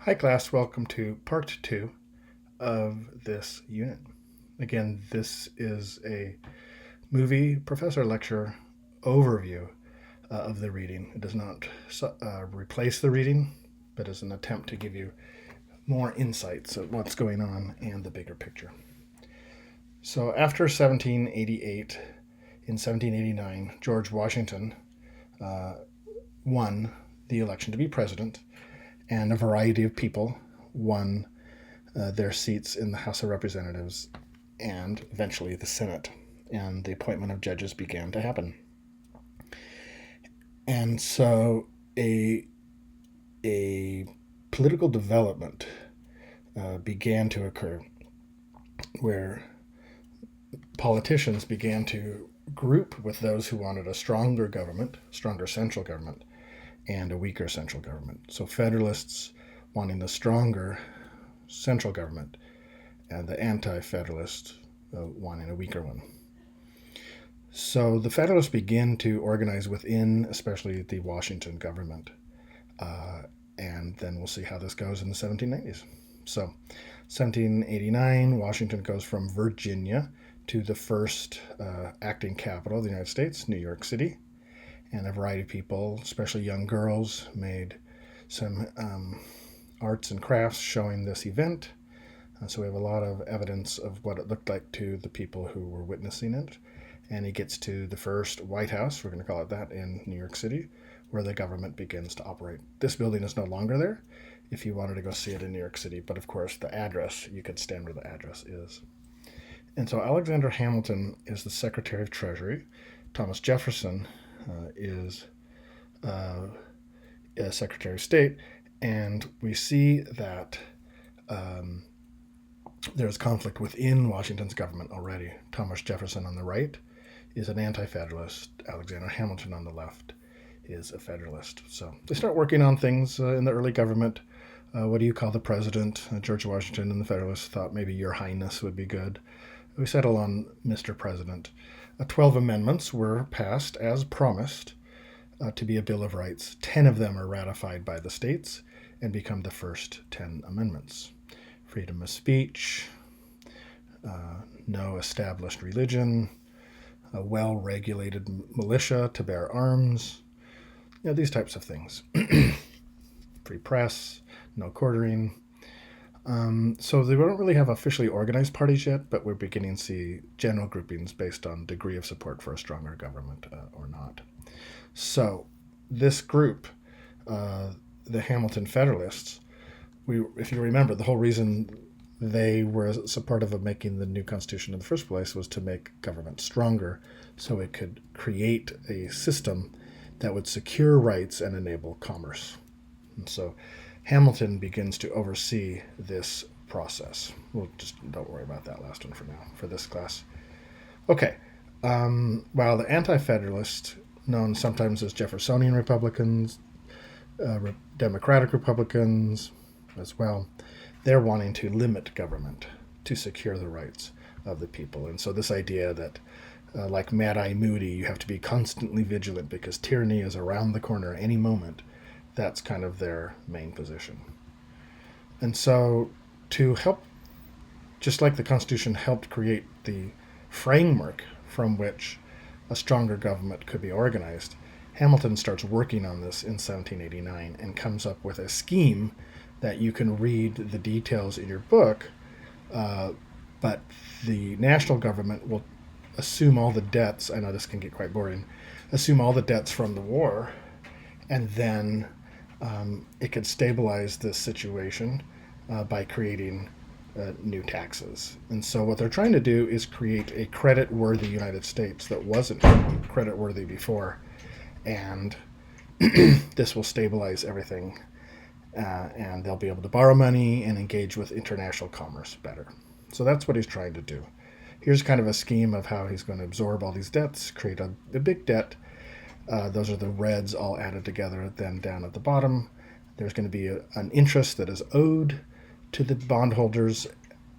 Hi, class. Welcome to part two of this unit. Again, this is a movie professor lecture overview of the reading. It does not replace the reading, but is an attempt to give you more insights of what's going on and the bigger picture. So, after 1788, in 1789, George Washington uh, won the election to be president, and a variety of people won their seats in the House of Representatives and eventually the Senate. And the appointment of judges began to happen. And so a political development began to occur where politicians began to group with those who wanted a stronger government, stronger central government, and a weaker central government. So Federalists wanting the stronger central government, and the anti-Federalists wanting a weaker one. So the Federalists begin to organize within, especially the Washington government, and then we'll see how this goes in the 1790s. So 1789, Washington goes from Virginia to the first acting capital of the United States, New York City, and a variety of people, especially young girls, made some arts and crafts showing this event. So we have a lot of evidence of what it looked like to the people who were witnessing it. And he gets to the first White House, we're going to call it that, in New York City, where the government begins to operate. This building is no longer there if you wanted to go see it in New York City, but of course the address, you could stand where the address is. And so Alexander Hamilton is the Secretary of Treasury. Thomas Jefferson is Secretary of State, and we see that there's conflict within Washington's government already. Thomas Jefferson on the right is an anti-Federalist. Alexander Hamilton on the left is a Federalist. So they start working on things in the early government. What do you call the president? George Washington and the Federalists thought maybe Your Highness would be good. We settle on Mr. President. 12 amendments were passed as promised to be a Bill of Rights. 10 of them are ratified by the states and become the first 10 amendments. Freedom of speech, no established religion, a well-regulated militia to bear arms, these types of things. Free press, no quartering. So they don't really have officially organized parties yet, but we're beginning to see general groupings based on degree of support for a stronger government or not. So this group, the Hamilton Federalists, if you remember, the whole reason they were supportive of making the new Constitution in the first place was to make government stronger so it could create a system that would secure rights and enable commerce. And so Hamilton begins to oversee this process. We'll just don't worry about that last one for now, for this class. Okay, while the Anti-Federalists, known sometimes as Jeffersonian Republicans, Democratic Republicans as well, they're wanting to limit government to secure the rights of the people. And so this idea that, like Mad-Eye Moody, you have to be constantly vigilant because tyranny is around the corner any moment, that's kind of their main position. And so to help, just like the Constitution helped create the framework from which a stronger government could be organized, Hamilton starts working on this in 1789 and comes up with a scheme that you can read the details in your book, but the national government will assume all the debts. I know this can get quite boring. Assume all the debts from the war, and then it could stabilize this situation by creating new taxes. And so what they're trying to do is create a credit-worthy United States that wasn't credit-worthy before, and this will stabilize everything, and they'll be able to borrow money and engage with international commerce better. So that's what he's trying to do. Here's kind of a scheme of how he's going to absorb all these debts, create a big debt. Those are the reds all added together. Then down at the bottom, there's going to be an interest that is owed to the bondholders.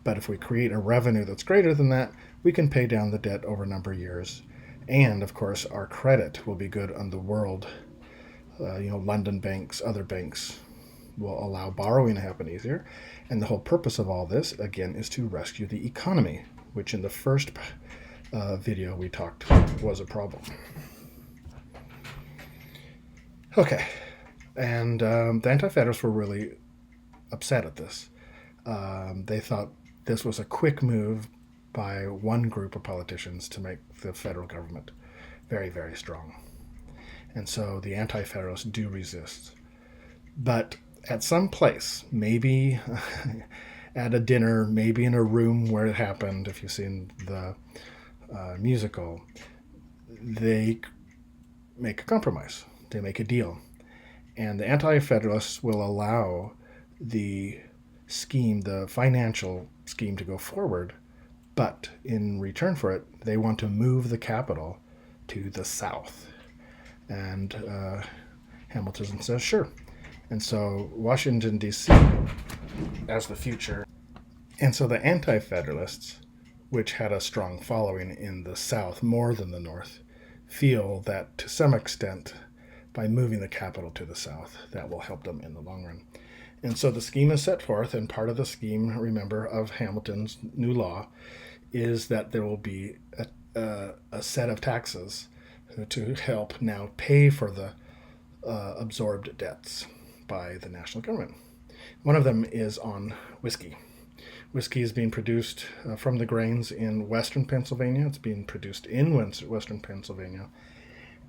But if we create a revenue that's greater than that, we can pay down the debt over a number of years. And, of course, our credit will be good on the world. London banks, other banks, will allow borrowing to happen easier. And the whole purpose of all this, again, is to rescue the economy, which in the first video we talked was a problem. Okay, and the Anti-Federalists were really upset at this. They thought this was a quick move by one group of politicians to make the federal government very, very strong. And so the Anti-Federalists do resist. But at some place, maybe at a dinner, maybe in a room where it happened, if you've seen the musical, they make a compromise. They make a deal. And the Anti-Federalists will allow the scheme, the financial scheme, to go forward, but in return for it, they want to move the capital to the south. And Hamilton says, sure. And so Washington, D.C. as the future. And so the Anti-Federalists, which had a strong following in the South more than the North, feel that to some extent, by moving the capital to the South, that will help them in the long run. And so the scheme is set forth, and part of the scheme, remember, of Hamilton's new law is that there will be a set of taxes to help now pay for the absorbed debts by the national government. One of them is on whiskey. Whiskey is being produced from the grains in western Pennsylvania. It's being produced in western Pennsylvania.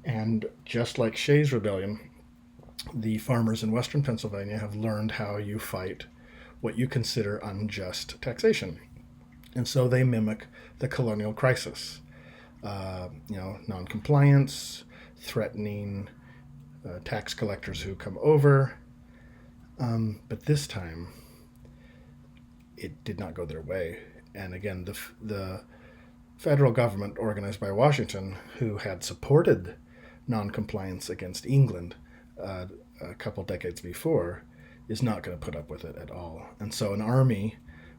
And just like Shays' Rebellion, the farmers in western Pennsylvania have learned how you fight what you consider unjust taxation. And so they mimic the colonial crisis. Non-compliance, threatening tax collectors who come over. But this time, it did not go their way. And again, the federal government, organized by Washington, who had supported non-compliance against England a couple decades before, is not going to put up with it at all. And so an army,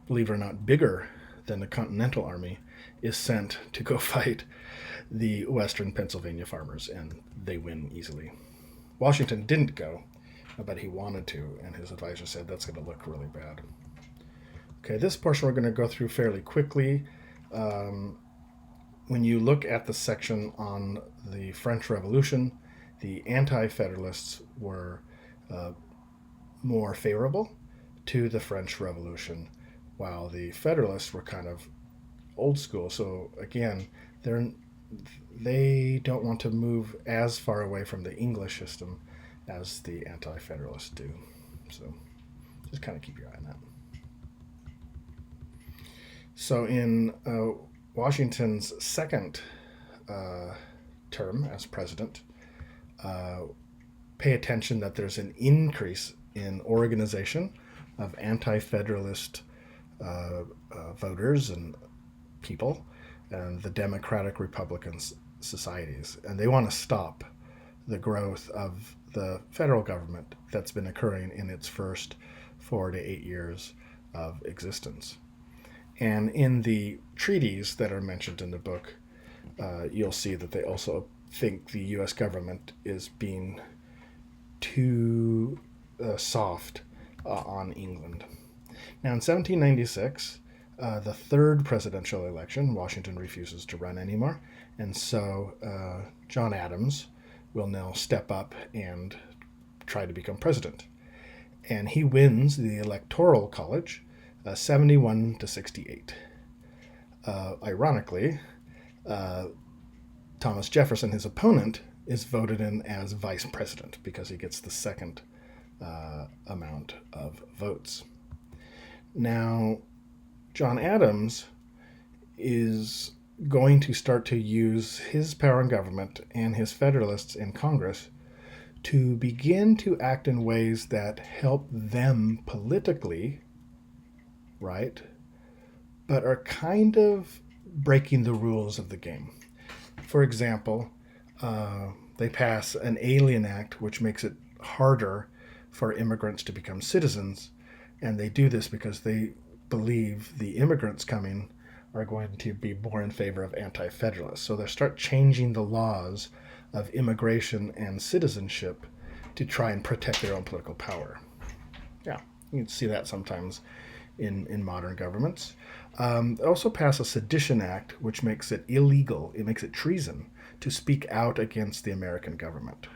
believe it or not, bigger than the Continental Army, is sent to go fight the western Pennsylvania farmers, and they win easily. Washington didn't go, but he wanted to, and his advisor said that's going to look really bad. Okay, this portion we're going to go through fairly quickly. When you look at the section on the French Revolution, the Anti-Federalists were more favorable to the French Revolution, while the Federalists were kind of old school. So again, they don't want to move as far away from the English system as the Anti-Federalists do. So just kind of keep your eye on that. So in Washington's second term as president, pay attention that there's an increase in organization of Anti-Federalist voters and people and the Democratic Republican societies. And they want to stop the growth of the federal government that's been occurring in its first 4 to 8 years of existence. And in the treaties that are mentioned in the book, you'll see that they also think the U.S. government is being too soft on England. Now, in 1796, the third presidential election, Washington refuses to run anymore, and so John Adams will now step up and try to become president. And he wins the Electoral College 71 to 68. Ironically, Thomas Jefferson, his opponent, is voted in as vice president because he gets the second amount of votes. Now, John Adams is going to start to use his power in government and his Federalists in Congress to begin to act in ways that help them politically, right, but are kind of breaking the rules of the game. For example, they pass an Alien Act, which makes it harder for immigrants to become citizens, and they do this because they believe the immigrants coming are going to be more in favor of Anti-Federalists. So they start changing the laws of immigration and citizenship to try and protect their own political power. Yeah, you can see that sometimes in modern governments. They also pass a Sedition Act, which makes it illegal. It makes it treason to speak out against the American government.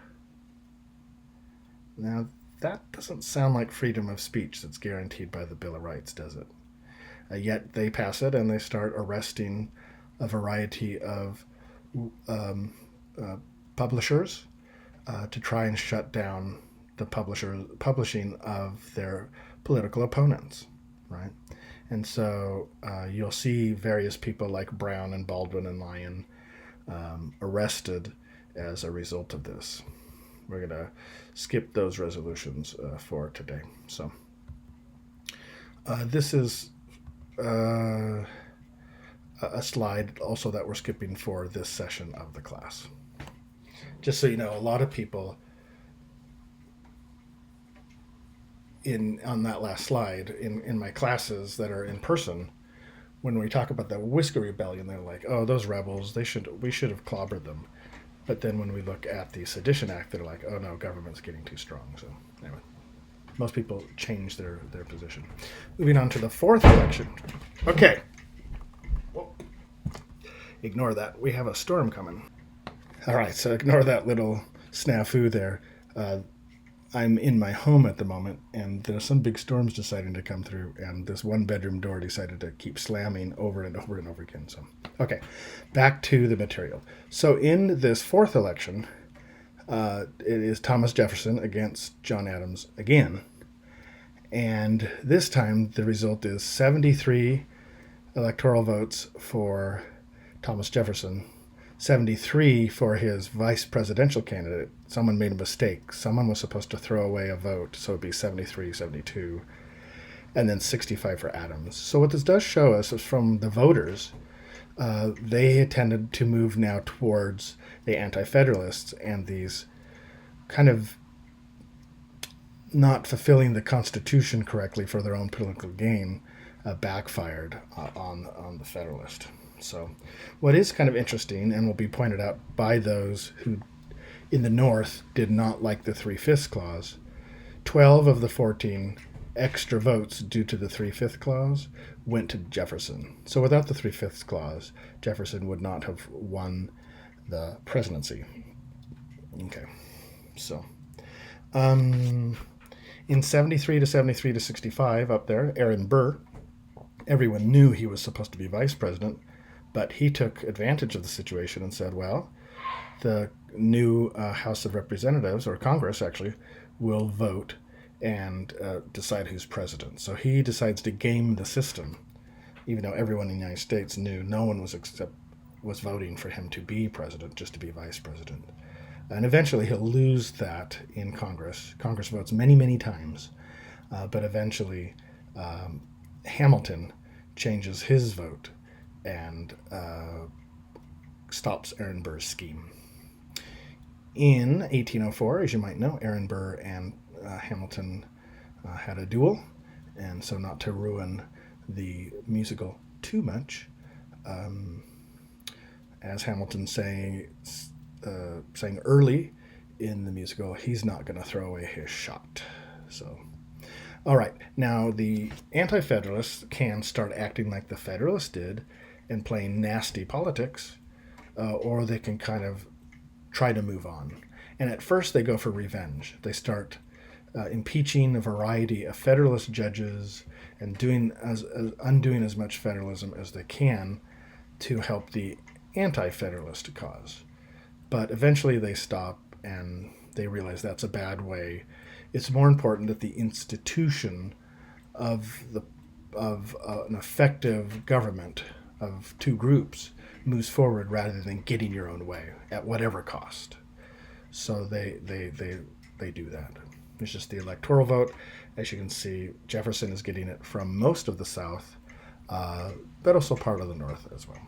Now, that doesn't sound like freedom of speech that's guaranteed by the Bill of Rights, does it? Yet they pass it and they start arresting a variety of um, uh, publishers to try and shut down the publishing of their political opponents, right? And so you'll see various people like Brown and Baldwin and Lyon arrested as a result of this. We're going to skip those resolutions for today. So this is a slide also that we're skipping for this session of the class. Just so you know, a lot of people on that last slide in my classes that are in person, when we talk about the Whiskey Rebellion, they're like, "Oh, those rebels! We should have clobbered them." But then when we look at the Sedition Act, they're like, "Oh no, government's getting too strong." So anyway, most people change their position. Moving on to the fourth election. Okay. Whoa. Ignore that. We have a storm coming. All right, so ignore that little snafu there. I'm in my home at the moment, and there's some big storms deciding to come through, and this one-bedroom door decided to keep slamming over and over and over again. So, okay, back to the material. So in this fourth election, it is Thomas Jefferson against John Adams again. And this time, the result is 73 electoral votes for Thomas Jefferson, 73 for his vice presidential candidate. Someone made a mistake. Someone was supposed to throw away a vote, so it'd be 73, 72, and then 65 for Adams. So what this does show us is from the voters, they tended to move now towards the Anti-Federalists, and these kind of not fulfilling the Constitution correctly for their own political gain backfired on the Federalist. So what is kind of interesting, and will be pointed out by those who in the North did not like the 3/5 clause, 12 of the 14 extra votes due to the 3/5 clause went to Jefferson. So without the 3/5 clause, Jefferson would not have won the presidency. Okay, so in 73 to 73 to 65 up there, Aaron Burr, everyone knew he was supposed to be vice president, but he took advantage of the situation and said, well, the new House of Representatives, or Congress actually, will vote and decide who's president. So he decides to game the system, even though everyone in the United States knew no one was voting for him to be president, just to be vice president. And eventually he'll lose that in Congress. Congress votes many, many times, but eventually Hamilton changes his vote and stops Aaron Burr's scheme. In 1804, as you might know, Aaron Burr and Hamilton had a duel, and so not to ruin the musical too much, as Hamilton saying early in the musical, he's not going to throw away his shot. So, all right, now the Anti-Federalists can start acting like the Federalists did and playing nasty politics, or they can kind of try to move on. And at first they go for revenge. They start impeaching a variety of Federalist judges and undoing as much federalism as they can to help the Anti-Federalist cause. But eventually they stop and they realize that's a bad way. It's more important that the institution of an effective government of two groups moves forward rather than getting your own way at whatever cost. So they do that. It's just the electoral vote. As you can see, Jefferson is getting it from most of the South, but also part of the North as well.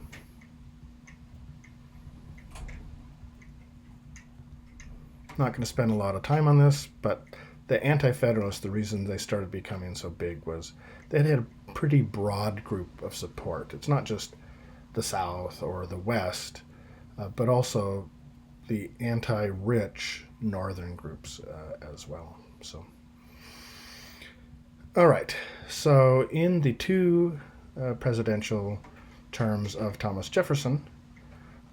Not going to spend a lot of time on this, but the Anti-Federalists, the reason they started becoming so big was they had a pretty broad group of support. It's not just the South or the West, but also the anti-rich northern groups as well. So All right. So, in the two presidential terms of Thomas Jefferson,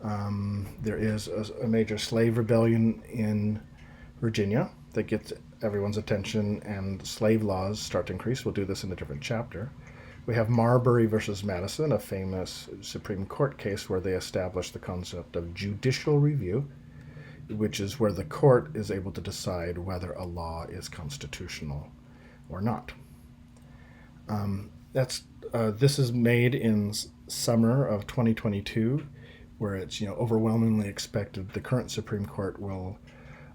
there is a major slave rebellion in Virginia that gets everyone's attention, and slave laws start to increase. We'll do this in a different chapter. We have Marbury versus Madison, a famous Supreme Court case where they established the concept of judicial review, which is where the court is able to decide whether a law is constitutional or not. This is made in summer of 2022, where it's overwhelmingly expected the current Supreme Court will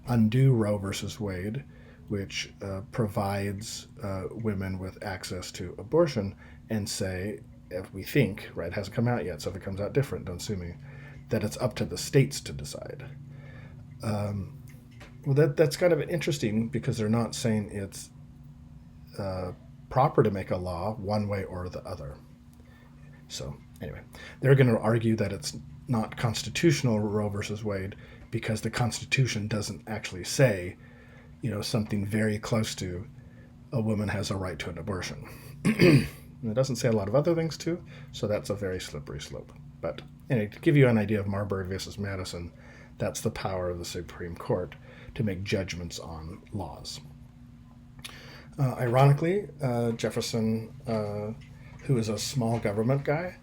undo Roe versus Wade, which provides women with access to abortion, and say, if we think, right, it hasn't come out yet, so if it comes out different, don't sue me, that it's up to the states to decide. Well, that's kind of interesting because they're not saying it's proper to make a law one way or the other. So anyway, they're going to argue that it's not constitutional, Roe versus Wade, because the Constitution doesn't actually say, something very close to a woman has a right to an abortion. It doesn't say a lot of other things too, so that's a very slippery slope. But anyway, to give you an idea of Marbury versus Madison, that's the power of the Supreme Court to make judgments on laws. Ironically, Jefferson, who is a small government guy,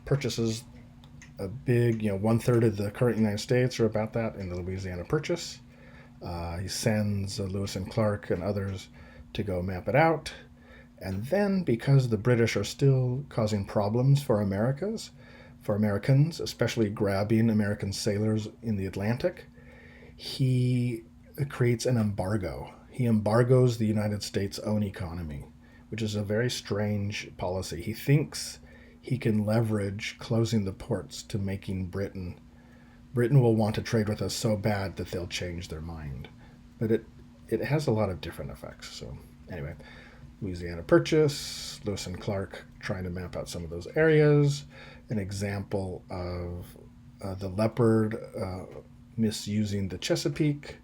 purchases a big, 1/3 of the current United States, or about that, in the Louisiana Purchase. He sends Lewis and Clark and others to go map it out. And then, because the British are still causing problems for Americans, especially grabbing American sailors in the Atlantic, he creates an embargo. He embargoes the United States' own economy, which is a very strange policy. He thinks he can leverage closing the ports to making Britain will want to trade with us so bad that they'll change their mind. But it has a lot of different effects. So anyway, Louisiana Purchase, Lewis and Clark trying to map out some of those areas, an example of the Leopard misusing the Chesapeake.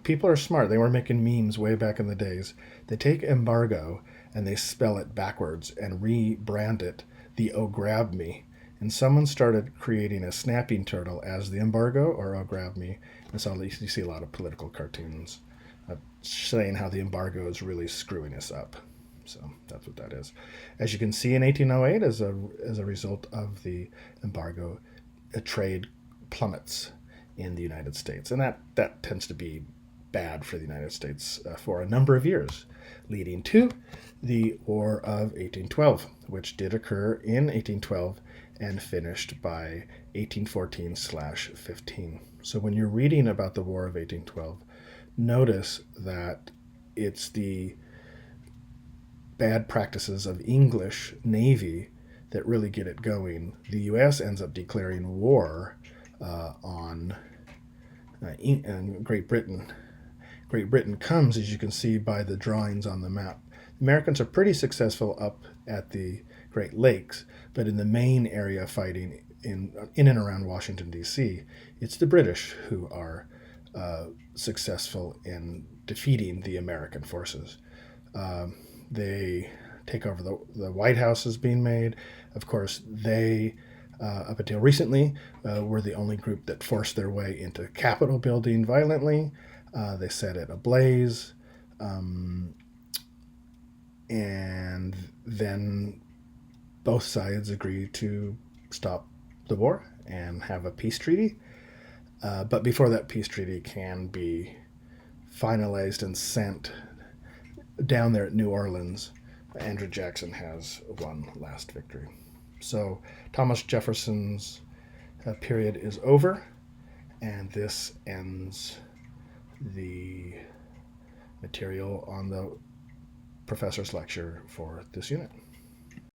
People are smart. They were making memes way back in the days. They take embargo and they spell it backwards and rebrand it the "Oh Grab Me." And someone started creating a snapping turtle as the embargo, or "Oh Grab Me." And so you see a lot of political cartoons saying how the embargo is really screwing us up. So that's what that is. As you can see, in 1808, as a result of the embargo, trade plummets in the United States. And that tends to be bad for the United States for a number of years, leading to the War of 1812, which did occur in 1812 and finished by 1814/15. So when you're reading about the War of 1812, notice that it's the bad practices of English Navy that really get it going. The U.S. ends up declaring war on Great Britain. Great Britain comes, as you can see by the drawings on the map. Americans are pretty successful up at the Great Lakes, but in the main area fighting in and around Washington, D.C., it's the British who are successful in defeating the American forces. They take over the White House is being made. Of course, they, up until recently, were the only group that forced their way into Capitol building violently. They set it ablaze. And then both sides agreed to stop the war and have a peace treaty. But before that peace treaty can be finalized and sent down there at New Orleans, Andrew Jackson has one last victory. So Thomas Jefferson's period is over, and this ends the material on the professor's lecture for this unit.